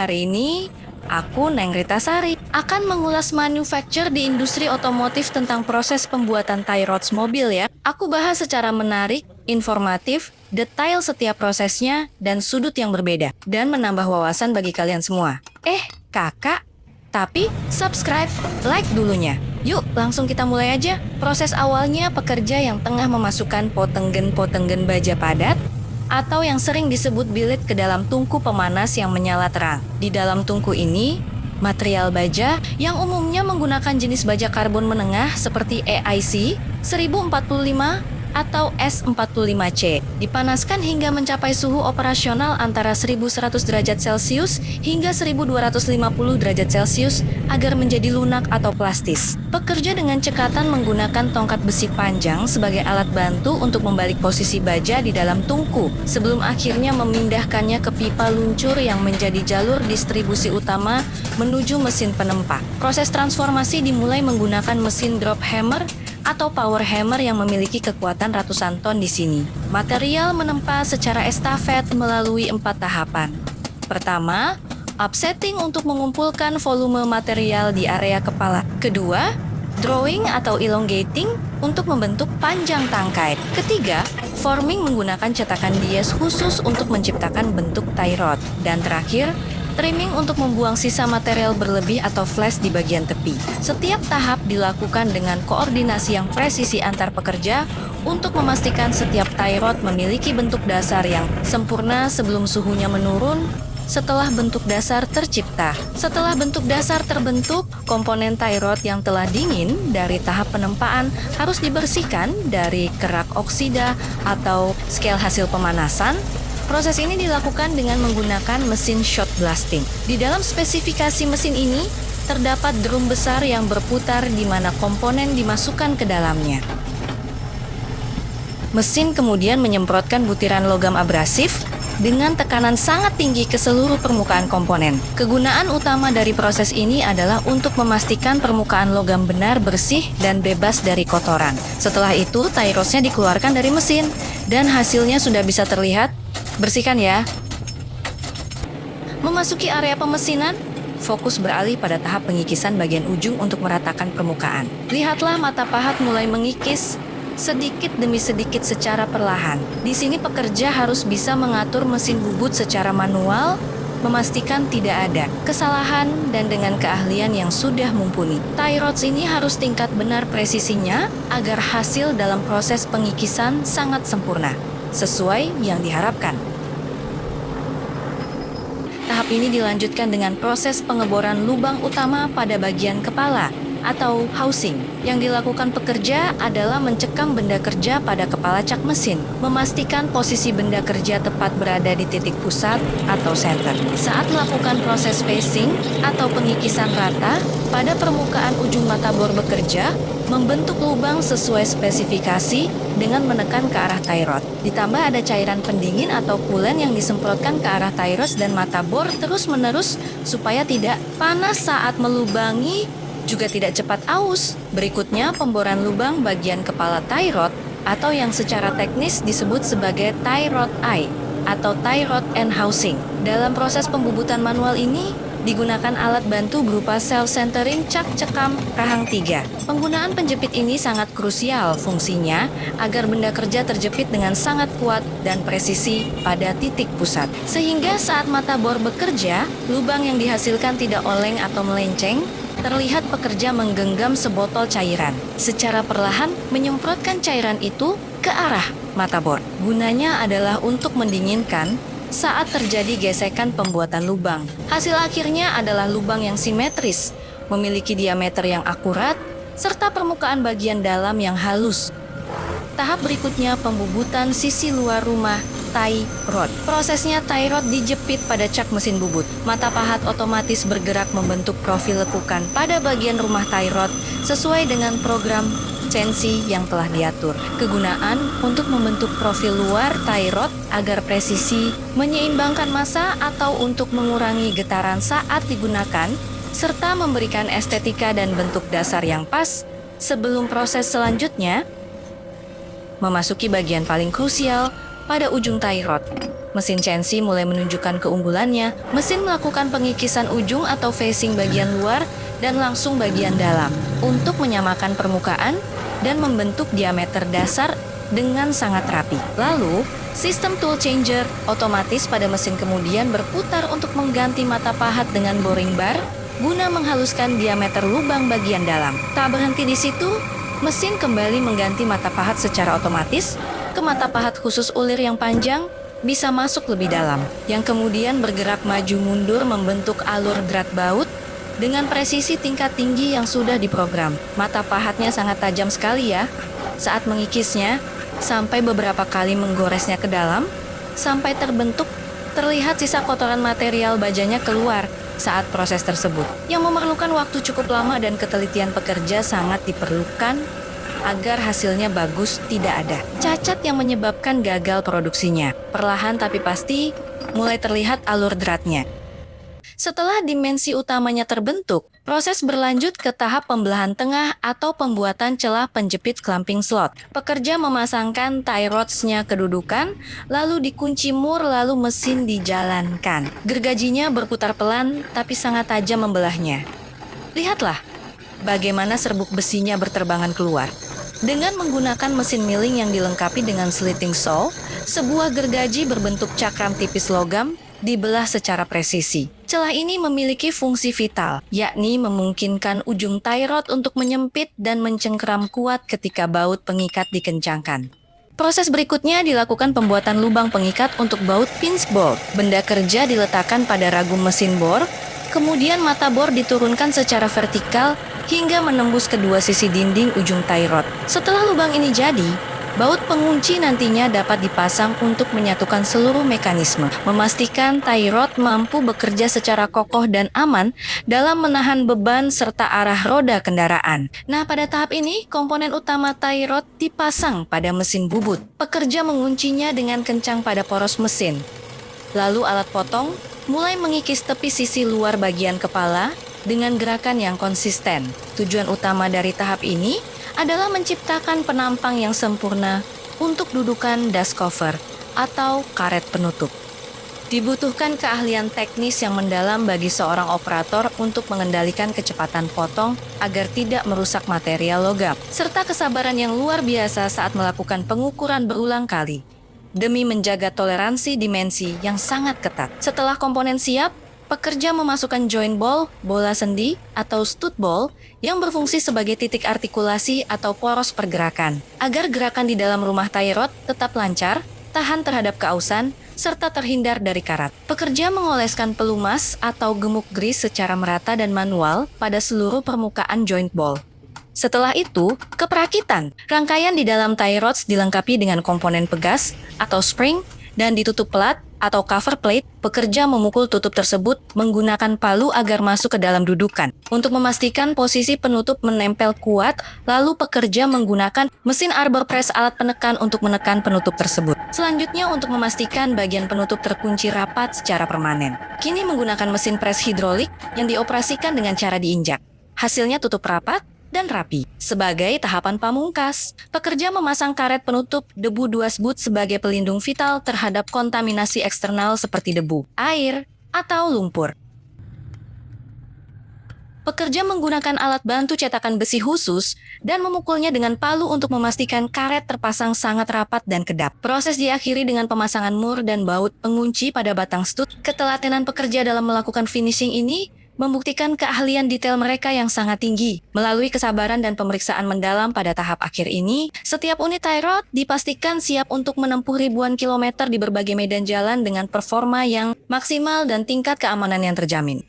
Hari ini, aku Neng Ritasari akan mengulas manufacture di industri otomotif tentang proses pembuatan tie rods mobil ya. Aku bahas secara menarik, informatif, detail setiap prosesnya, dan sudut yang berbeda. Dan menambah wawasan bagi kalian semua. Kakak, tapi subscribe, like dulunya. Yuk, langsung kita mulai aja. Proses awalnya pekerja yang tengah memasukkan potenggen-potenggen baja padat atau yang sering disebut bilit ke dalam tungku pemanas yang menyala terang. Di dalam tungku ini, material baja yang umumnya menggunakan jenis baja karbon menengah seperti EIC 1045 atau S45C dipanaskan hingga mencapai suhu operasional antara 1100 derajat Celcius hingga 1250 derajat Celcius agar menjadi lunak atau plastis. Pekerja dengan cekatan menggunakan tongkat besi panjang sebagai alat bantu untuk membalik posisi baja di dalam tungku sebelum akhirnya memindahkannya ke pipa luncur yang menjadi jalur distribusi utama menuju mesin penempa. Proses transformasi dimulai menggunakan mesin drop hammer atau power hammer yang memiliki kekuatan ratusan ton di sini. Material menempa secara estafet melalui 4 tahapan. Pertama, offsetting untuk mengumpulkan volume material di area kepala. Kedua, drawing atau elongating untuk membentuk panjang tangkai. Ketiga, forming menggunakan cetakan dies khusus untuk menciptakan bentuk tie rod. Dan terakhir, trimming untuk membuang sisa material berlebih atau flash di bagian tepi. Setiap tahap dilakukan dengan koordinasi yang presisi antar pekerja untuk memastikan setiap tie rod memiliki bentuk dasar yang sempurna sebelum suhunya menurun setelah bentuk dasar tercipta. Setelah bentuk dasar terbentuk, komponen tie rod yang telah dingin dari tahap penempaan harus dibersihkan dari kerak oksida atau scale hasil pemanasan. Proses ini dilakukan dengan menggunakan mesin shot blasting. Di dalam spesifikasi mesin ini, terdapat drum besar yang berputar di mana komponen dimasukkan ke dalamnya. Mesin kemudian menyemprotkan butiran logam abrasif dengan tekanan sangat tinggi ke seluruh permukaan komponen. Kegunaan utama dari proses ini adalah untuk memastikan permukaan logam benar bersih dan bebas dari kotoran. Setelah itu, tie rodsnya dikeluarkan dari mesin dan hasilnya sudah bisa terlihat. Bersihkan ya. Memasuki area pemesinan, fokus beralih pada tahap pengikisan bagian ujung untuk meratakan permukaan. Lihatlah mata pahat mulai mengikis sedikit demi sedikit secara perlahan. Di sini pekerja harus bisa mengatur mesin bubut secara manual, memastikan tidak ada kesalahan dan dengan keahlian yang sudah mumpuni. Tie rods ini harus tingkat benar presisinya agar hasil dalam proses pengikisan sangat sempurna, sesuai yang diharapkan. Tahap ini dilanjutkan dengan proses pengeboran lubang utama pada bagian kepala atau housing. Yang dilakukan pekerja adalah mencekam benda kerja pada kepala cak mesin, memastikan posisi benda kerja tepat berada di titik pusat atau center. Saat melakukan proses facing atau pengikisan rata pada permukaan ujung mata bor bekerja, membentuk lubang sesuai spesifikasi dengan menekan ke arah tie rod. Ditambah ada cairan pendingin atau coolant yang disemprotkan ke arah tie rod dan mata bor terus-menerus supaya tidak panas saat melubangi, juga tidak cepat aus. Berikutnya, pemboran lubang bagian kepala tie rod atau yang secara teknis disebut sebagai tie rod eye atau tie rod end housing. Dalam proses pembubutan manual ini, digunakan alat bantu berupa self-centering cak cekam rahang 3. Penggunaan penjepit ini sangat krusial fungsinya agar benda kerja terjepit dengan sangat kuat dan presisi pada titik pusat. Sehingga saat mata bor bekerja, lubang yang dihasilkan tidak oleng atau melenceng. Terlihat pekerja menggenggam sebotol cairan. Secara perlahan menyemprotkan cairan itu ke arah mata bor. Gunanya adalah untuk mendinginkan saat terjadi gesekan pembuatan lubang. Hasil akhirnya adalah lubang yang simetris, memiliki diameter yang akurat, serta permukaan bagian dalam yang halus. Tahap berikutnya pembubutan sisi luar rumah tie rod. Prosesnya tie rod dijepit pada cak mesin bubut. Mata pahat otomatis bergerak membentuk profil lekukan pada bagian rumah tie rod sesuai dengan program CNC yang telah diatur. Kegunaan untuk membentuk profil luar tie rod agar presisi, menyeimbangkan massa atau untuk mengurangi getaran saat digunakan, serta memberikan estetika dan bentuk dasar yang pas sebelum proses selanjutnya memasuki bagian paling krusial pada ujung tie rod. Mesin CNC mulai menunjukkan keunggulannya. Mesin melakukan pengikisan ujung atau facing bagian luar dan langsung bagian dalam untuk menyamakan permukaan dan membentuk diameter dasar dengan sangat rapi. Lalu, sistem tool changer otomatis pada mesin kemudian berputar untuk mengganti mata pahat dengan boring bar guna menghaluskan diameter lubang bagian dalam. Tak berhenti di situ, mesin kembali mengganti mata pahat secara otomatis ke mata pahat khusus ulir yang panjang bisa masuk lebih dalam, yang kemudian bergerak maju mundur membentuk alur drat baut dengan presisi tingkat tinggi yang sudah diprogram. Mata pahatnya sangat tajam sekali ya. Saat mengikisnya, sampai beberapa kali menggoresnya ke dalam, sampai terlihat sisa kotoran material bajanya keluar saat proses tersebut, yang memerlukan waktu cukup lama dan ketelitian pekerja sangat diperlukan agar hasilnya bagus. Tidak ada cacat yang menyebabkan gagal produksinya. Perlahan tapi pasti mulai terlihat alur dratnya. Setelah dimensi utamanya terbentuk, proses berlanjut ke tahap pembelahan tengah atau pembuatan celah penjepit clamping slot. Pekerja memasangkan tie rods-nya kedudukan, lalu dikunci mur, lalu mesin dijalankan. Gergajinya berputar pelan tapi sangat tajam membelahnya. Lihatlah bagaimana serbuk besinya berterbangan keluar. Dengan menggunakan mesin milling yang dilengkapi dengan slitting saw, sebuah gergaji berbentuk cakram tipis logam dibelah secara presisi. Celah ini memiliki fungsi vital, yakni memungkinkan ujung tie rod untuk menyempit dan mencengkeram kuat ketika baut pengikat dikencangkan. Proses berikutnya dilakukan pembuatan lubang pengikat untuk baut pinch bolt. Benda kerja diletakkan pada ragum mesin bor, kemudian mata bor diturunkan secara vertikal hingga menembus kedua sisi dinding ujung tie rod. Setelah lubang ini jadi, baut pengunci nantinya dapat dipasang untuk menyatukan seluruh mekanisme, memastikan tie rod mampu bekerja secara kokoh dan aman dalam menahan beban serta arah roda kendaraan. Nah, pada tahap ini, komponen utama tie rod dipasang pada mesin bubut. Pekerja menguncinya dengan kencang pada poros mesin. Lalu alat potong mulai mengikis tepi sisi luar bagian kepala dengan gerakan yang konsisten. Tujuan utama dari tahap ini adalah menciptakan penampang yang sempurna untuk dudukan dust cover atau karet penutup. Dibutuhkan keahlian teknis yang mendalam bagi seorang operator untuk mengendalikan kecepatan potong agar tidak merusak material logam, serta kesabaran yang luar biasa saat melakukan pengukuran berulang kali demi menjaga toleransi dimensi yang sangat ketat. Setelah komponen siap, pekerja memasukkan joint ball, bola sendi, atau stud ball yang berfungsi sebagai titik artikulasi atau poros pergerakan, agar gerakan di dalam rumah tie rod tetap lancar, tahan terhadap keausan, serta terhindar dari karat. Pekerja mengoleskan pelumas atau gemuk grease secara merata dan manual pada seluruh permukaan joint ball. Setelah itu, keperakitan. Rangkaian di dalam tie rods dilengkapi dengan komponen pegas atau spring dan ditutup pelat atau cover plate. Pekerja memukul tutup tersebut menggunakan palu agar masuk ke dalam dudukan. Untuk memastikan posisi penutup menempel kuat, lalu pekerja menggunakan mesin arbor press alat penekan untuk menekan penutup tersebut. Selanjutnya, untuk memastikan bagian penutup terkunci rapat secara permanen, kini menggunakan mesin press hidrolik yang dioperasikan dengan cara diinjak. Hasilnya tutup rapat dan rapi. Sebagai tahapan pamungkas, pekerja memasang karet penutup debu 2 boot sebagai pelindung vital terhadap kontaminasi eksternal seperti debu, air, atau lumpur. Pekerja menggunakan alat bantu cetakan besi khusus dan memukulnya dengan palu untuk memastikan karet terpasang sangat rapat dan kedap. Proses diakhiri dengan pemasangan mur dan baut pengunci pada batang stud. Ketelatenan pekerja dalam melakukan finishing ini membuktikan keahlian detail mereka yang sangat tinggi. Melalui kesabaran dan pemeriksaan mendalam pada tahap akhir ini, setiap unit tie rod dipastikan siap untuk menempuh ribuan kilometer di berbagai medan jalan dengan performa yang maksimal dan tingkat keamanan yang terjamin.